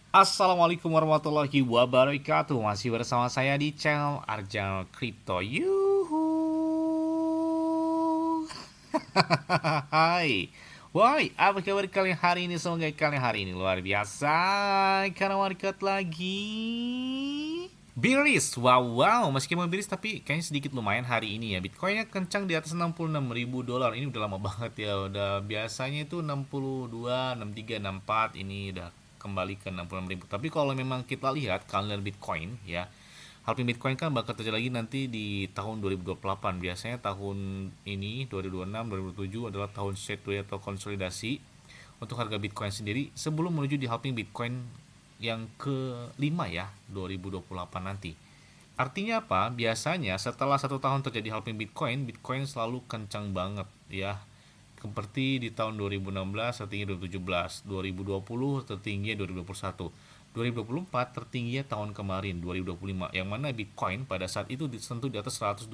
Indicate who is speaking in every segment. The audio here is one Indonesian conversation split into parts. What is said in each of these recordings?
Speaker 1: Assalamualaikum warahmatullahi wabarakatuh. Masih bersama saya di channel Arjal Crypto. Yuhu. Hai. Woi, apa kabar kalian hari ini? Semoga kalian hari ini luar biasa. Karena market lagi bearish. Wow, meskipun bearish tapi kayaknya sedikit lumayan hari ini ya. Bitcoinnya kencang di atas 66.000 dolar. Ini udah lama banget ya. Udah biasanya itu 62, 63, 64. Ini udah kembali ke 66.000. Tapi kalau memang kita lihat kalender Bitcoin ya, halving Bitcoin kan bakal terjadi lagi nanti di tahun 2028. Biasanya tahun ini 2026, 2027 adalah tahun sideways atau konsolidasi untuk harga Bitcoin sendiri sebelum menuju di halving Bitcoin yang kelima ya 2028 nanti. Artinya apa? Biasanya setelah 1 tahun terjadi halving Bitcoin, Bitcoin selalu kencang banget ya. Seperti di tahun 2016 tertinggi 2017, 2020 tertinggi 2021, 2024 tertinggi tahun kemarin 2025, yang mana Bitcoin pada saat itu disentuh di atas 124.000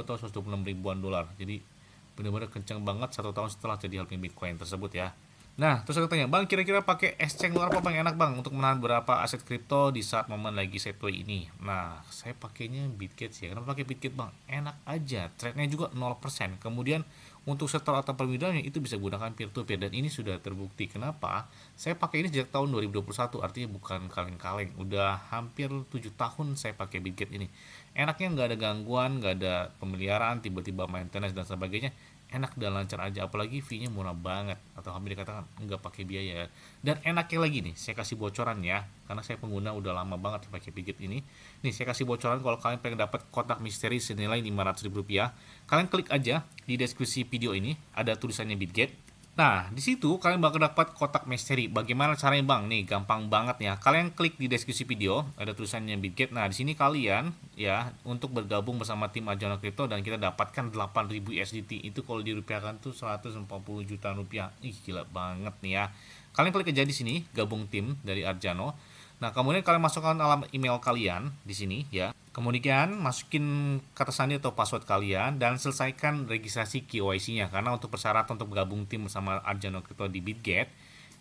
Speaker 1: atau 126 ribuan dolar. Jadi benar-benar kencang banget 1 tahun setelah jadi halving Bitcoin tersebut ya. Nah, terus aku tanya, Bang, kira-kira pakai exchange luar apa Bang enak Bang untuk menahan berapa aset kripto di saat momen lagi sideways ini? Nah, saya pakainya Bitget sih. Kenapa pakai Bitget Bang? Enak aja, trade-nya juga 0%. Kemudian untuk setor atau perwidaunya itu bisa gunakan peer to peer dan ini sudah terbukti. Kenapa? Saya pakai ini sejak tahun 2021, artinya bukan kaleng-kaleng. Udah hampir 7 tahun saya pakai Bitget ini. Enaknya nggak ada gangguan, nggak ada pemeliharaan, tiba-tiba maintenance dan sebagainya, enak dan lancar aja, apalagi fee-nya murah banget atau hampir dikatakan nggak pakai biaya. Dan enaknya lagi nih, saya kasih bocoran ya, karena saya pengguna udah lama banget pakai Bitget ini. Nih saya kasih bocoran, kalau kalian pengen dapat kotak misteri senilai 500.000 rupiah, kalian klik aja di deskripsi video ini, ada tulisannya Bitget. Nah, di situ kalian bakal dapat kotak misteri. Bagaimana caranya, Bang? Nih, gampang banget ya. Kalian klik di deskripsi video, ada tulisannya Bitget. Nah, di sini kalian ya untuk bergabung bersama tim Arjano Crypto dan kita dapatkan 8.000 USDT. Itu kalau dirupiahkan tuh 140 juta rupiah. Ih, gila banget nih ya. Kalian klik aja di sini, gabung tim dari Arjano. Nah, kemudian kalian masukkan alamat email kalian di sini ya. Kemudian masukin kata sandi atau password kalian dan selesaikan registrasi KYC-nya, karena untuk persyaratan untuk bergabung tim bersama Arjano Crypto di Bitget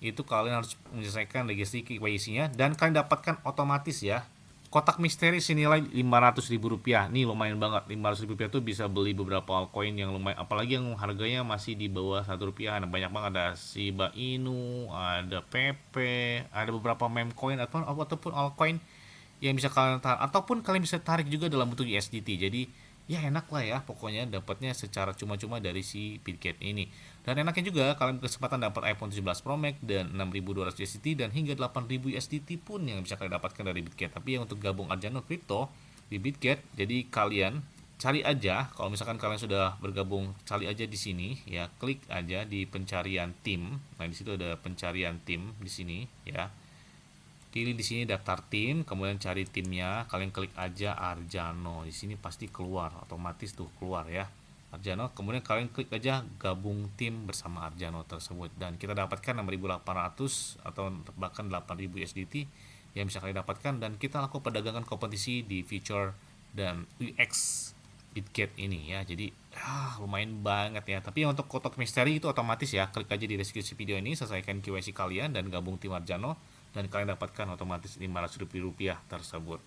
Speaker 1: itu kalian harus menyelesaikan registrasi KYC-nya dan kalian dapatkan otomatis ya kotak misteri senilai 500.000 rupiah. Nih lumayan banget, 500.000 rupiah tuh bisa beli beberapa altcoin yang lumayan, apalagi yang harganya masih di bawah 1 rupiah. Ada banyak banget, ada Shiba Inu, ada PP, ada beberapa meme coin ataupun altcoin yang bisa kalian tarik, ataupun kalian bisa tarik juga dalam bentuk USDT. Jadi ya enak lah ya, pokoknya dapatnya secara cuma-cuma dari si Bitget ini. Dan enaknya juga kalian berkesempatan dapat iPhone 17 Pro Max dan 6.200 USDT dan hingga 8.000 USDT pun yang bisa kalian dapatkan dari Bitget. Tapi yang untuk gabung Arjano Crypto di Bitget, jadi kalian cari aja, kalau misalkan kalian sudah bergabung, cari aja di sini ya, klik aja di pencarian tim. Nah, di situ ada pencarian tim di sini ya. Pilih di sini daftar tim, kemudian cari timnya, kalian klik aja Arjano. Di sini pasti keluar, otomatis tuh keluar ya. Arjano, kemudian kalian klik aja gabung tim bersama Arjano tersebut dan kita dapatkan 6.800 atau bahkan 8.000 USDT yang bisa kalian dapatkan dan kita lakukan perdagangan kompetisi di feature dan UX Bitget ini ya. Jadi lumayan banget ya. Tapi untuk kotak misteri itu otomatis ya. Klik aja di deskripsi video ini, selesaikan KYC kalian dan gabung tim Arjano dan kalian dapatkan otomatis 500.000 rupiah tersebut.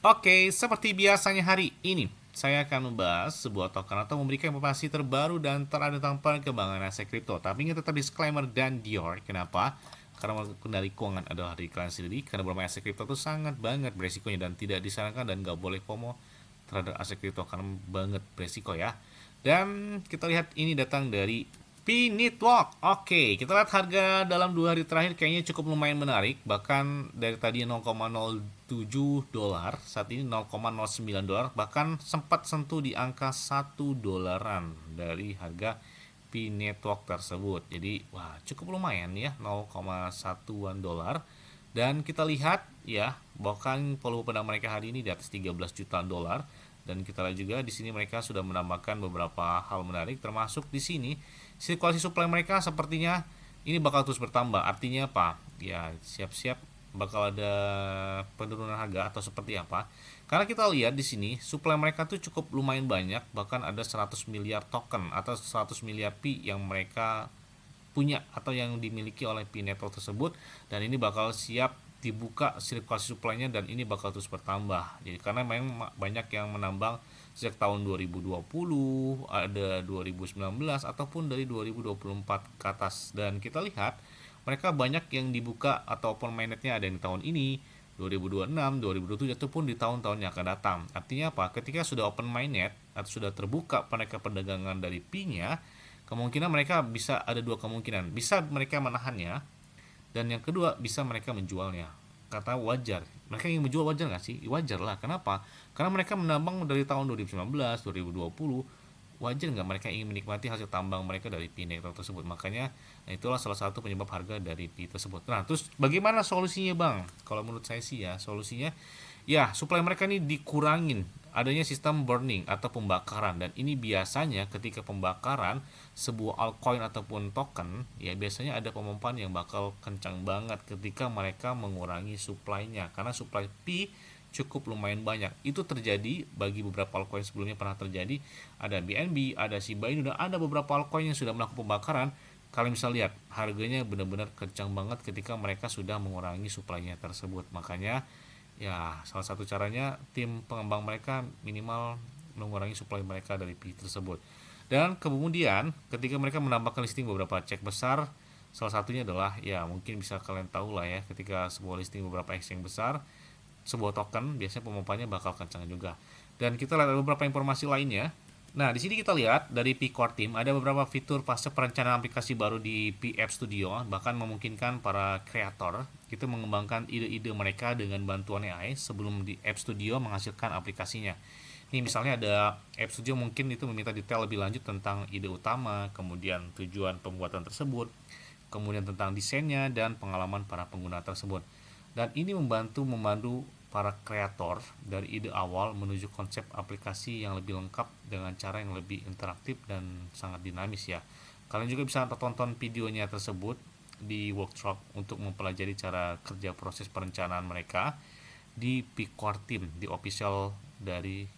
Speaker 1: Oke, seperti biasanya hari ini saya akan membahas sebuah token atau memberikan informasi terbaru dan terupdate tentang perkembangan aset kripto. Tapi ingat tetap disclaimer dan Dior. Kenapa? Karena kendali keuangan adalah dari kalian sendiri. Karena bermain aset kripto itu sangat banget beresikonya dan tidak disarankan dan nggak boleh FOMO terhadap aset kripto karena banget beresiko ya. Dan kita lihat ini datang dari P-Network. Oke, kita lihat harga dalam 2 hari terakhir kayaknya cukup lumayan menarik. Bahkan dari tadi 0,07 dolar, saat ini 0,09 dolar. Bahkan sempat sentuh di angka 1 dolaran dari harga P-Network tersebut. Jadi, wah cukup lumayan ya, 0,1-an dolar. Dan kita lihat ya, bahkan volume pedang mereka hari ini di atas 13 juta dolar. Dan kita lihat juga di sini mereka sudah menambahkan beberapa hal menarik, termasuk di sini sirkulasi supply mereka sepertinya ini bakal terus bertambah. Artinya apa? Ya siap-siap bakal ada penurunan harga atau seperti apa? Karena kita lihat di sini supply mereka tuh cukup lumayan banyak, bahkan ada 100 miliar token atau 100 miliar Pi yang mereka punya atau yang dimiliki oleh Pi network tersebut, dan ini bakal siap dibuka sirkulasi supply-nya, dan ini bakal terus bertambah. Jadi karena memang banyak yang menambang sejak tahun 2020, ada 2019 ataupun dari 2024 ke atas, dan kita lihat mereka banyak yang dibuka atau open mainnet-nya ada yang di tahun ini, 2026, 2027 ataupun di tahun-tahun yang akan datang. Artinya apa? Ketika sudah open mainnet atau sudah terbuka mereka perdagangan dari Pi-nya, kemungkinan mereka bisa ada dua kemungkinan. Bisa mereka menahannya, dan yang kedua bisa mereka menjualnya. Kata wajar, mereka ingin menjual wajar nggak sih? Wajar lah. Kenapa? Karena mereka menambang dari tahun 2019, 2020. Wajar nggak mereka ingin menikmati hasil tambang mereka dari Pi network tersebut? Makanya itulah salah satu penyebab harga dari Pi tersebut. Nah, terus bagaimana solusinya, Bang? Kalau menurut saya sih ya, solusinya ya supply mereka ini dikurangin, adanya sistem burning atau pembakaran, dan ini biasanya ketika pembakaran sebuah altcoin ataupun token, ya biasanya ada pemompaan yang bakal kencang banget ketika mereka mengurangi supply-nya, karena supply Pi cukup lumayan banyak. Itu terjadi bagi beberapa altcoin sebelumnya, pernah terjadi, ada BNB, ada Shiba Inu, dan ada beberapa altcoin yang sudah melakukan pembakaran. Kalian bisa lihat harganya benar-benar kencang banget ketika mereka sudah mengurangi supply-nya tersebut. Makanya ya salah satu caranya tim pengembang mereka minimal mengurangi supply mereka dari Pi tersebut. Dan kemudian ketika mereka menambahkan listing beberapa cek besar, salah satunya adalah ya mungkin bisa kalian tahu lah ya, ketika sebuah listing beberapa exchange besar sebuah token, biasanya pemompanya bakal kencang juga. Dan kita lihat beberapa informasi lainnya. Nah, di sini kita lihat dari Pi Core Team ada beberapa fitur fase perencanaan aplikasi baru di Pi App Studio, bahkan memungkinkan para kreator itu mengembangkan ide-ide mereka dengan bantuan AI sebelum di App Studio menghasilkan aplikasinya. Ini misalnya ada App Studio mungkin itu meminta detail lebih lanjut tentang ide utama, kemudian tujuan pembuatan tersebut, kemudian tentang desainnya dan pengalaman para pengguna tersebut. Dan ini memandu para kreator dari ide awal menuju konsep aplikasi yang lebih lengkap dengan cara yang lebih interaktif dan sangat dinamis ya. Kalian juga bisa tonton videonya tersebut di workshop untuk mempelajari cara kerja proses perencanaan mereka di Pi-Core Team, di official dari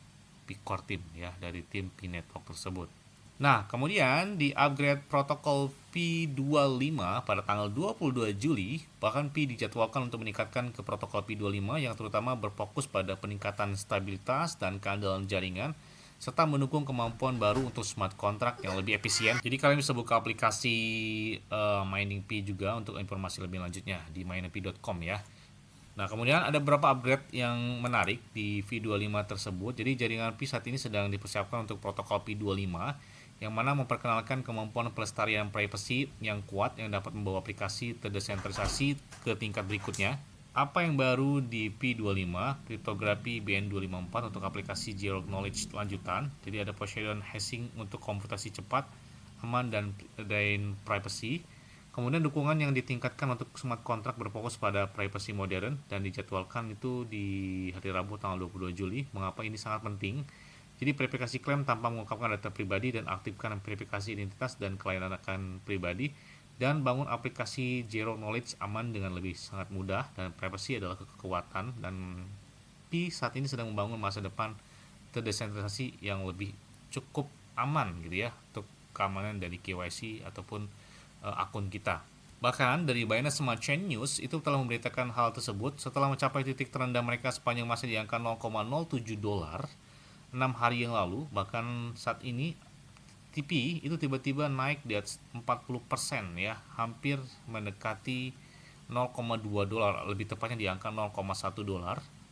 Speaker 1: Pi-Core Team ya, dari tim Pi Network tersebut. Nah, kemudian di upgrade protokol Pi25 pada tanggal 22 Juli, bahkan Pi dijadwalkan untuk meningkatkan ke protokol Pi25 yang terutama berfokus pada peningkatan stabilitas dan keandalan jaringan, serta mendukung kemampuan baru untuk smart contract yang lebih efisien. Jadi kalian bisa buka aplikasi mining Pi juga untuk informasi lebih lanjutnya di miningpi.com ya. Nah, kemudian ada beberapa upgrade yang menarik di V25 tersebut. Jadi jaringan Pi saat ini sedang dipersiapkan untuk protokol Pi25 yang mana memperkenalkan kemampuan pelestarian privacy yang kuat yang dapat membawa aplikasi terdesentralisasi ke tingkat berikutnya. Apa yang baru di P25? Kriptografi BN254 untuk aplikasi Zero Knowledge lanjutan. Jadi ada Poseidon hashing untuk komputasi cepat, aman dan privacy. Kemudian dukungan yang ditingkatkan untuk smart contract berfokus pada privacy modern dan dijadwalkan itu di hari Rabu tanggal 22 Juli. Mengapa ini sangat penting? Jadi verifikasi klaim tanpa mengungkapkan data pribadi dan aktifkan verifikasi identitas dan kelainan akan pribadi, dan bangun aplikasi Zero Knowledge aman dengan lebih sangat mudah, dan privacy adalah kekuatan, dan Pi saat ini sedang membangun masa depan terdesentralisasi yang lebih cukup aman gitu ya untuk keamanan dari KYC ataupun akun kita. Bahkan dari Binance Smart Chain News itu telah memberitakan hal tersebut setelah mencapai titik terendah mereka sepanjang masa di angka $0,07 6 hari yang lalu. Bahkan saat ini TP itu tiba-tiba naik di atas 40% ya, hampir mendekati $0,2, lebih tepatnya di angka $0,1.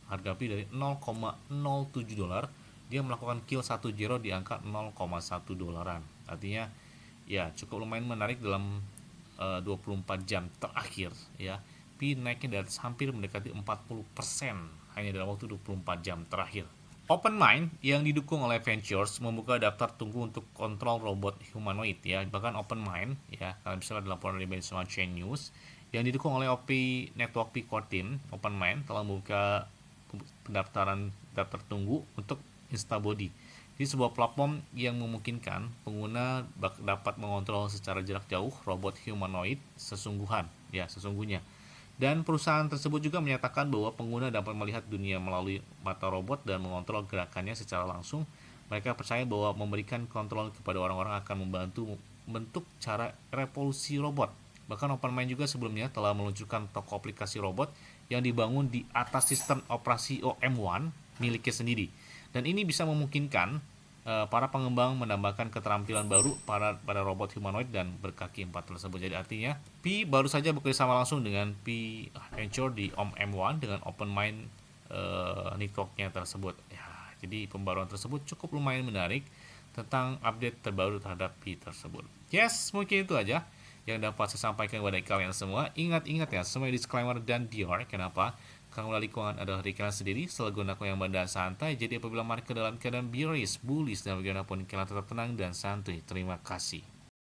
Speaker 1: Harga Pi dari $0,07 dia melakukan kill 1 zero di angka $0,1. Artinya ya cukup lumayan menarik dalam 24 jam terakhir ya. Pi naiknya di atas hampir mendekati 40% hanya dalam waktu 24 jam terakhir. OpenMind yang didukung oleh Ventures membuka daftar tunggu untuk kontrol robot humanoid ya. Bahkan OpenMind ya, kalian bisa lihat laporan dari Binance Smart Chain News yang didukung oleh OP Network Pi-Core Team. OpenMind telah membuka pendaftaran daftar tunggu untuk Instabody. Jadi sebuah platform yang memungkinkan pengguna dapat mengontrol secara jarak jauh robot humanoid sesungguhnya. Dan perusahaan tersebut juga menyatakan bahwa pengguna dapat melihat dunia melalui mata robot dan mengontrol gerakannya secara langsung. Mereka percaya bahwa memberikan kontrol kepada orang-orang akan membantu bentuk cara revolusi robot. Bahkan OpenMind juga sebelumnya telah meluncurkan toko aplikasi robot yang dibangun di atas sistem operasi OM1 miliknya sendiri. Dan ini bisa memungkinkan para pengembang menambahkan keterampilan baru pada robot humanoid dan berkaki 4 tersebut. Jadi artinya Pi baru saja bekerjasama langsung dengan Pi Venture di OM1 dengan OpenMind networknya tersebut. Ya, jadi pembaruan tersebut cukup lumayan menarik tentang update terbaru terhadap Pi tersebut. Yes, mungkin itu aja yang dapat saya sampaikan kepada kalian semua. Ingat ya, semua disclaimer dan dior. Kenapa? Karena melalui keuangan adalah diri kalian sendiri, selalu gunakan yang bandar santai. Jadi apabila market dalam keadaan bearish, bullish, dan bagaimanapun kalian tetap tenang dan santuy. Terima kasih.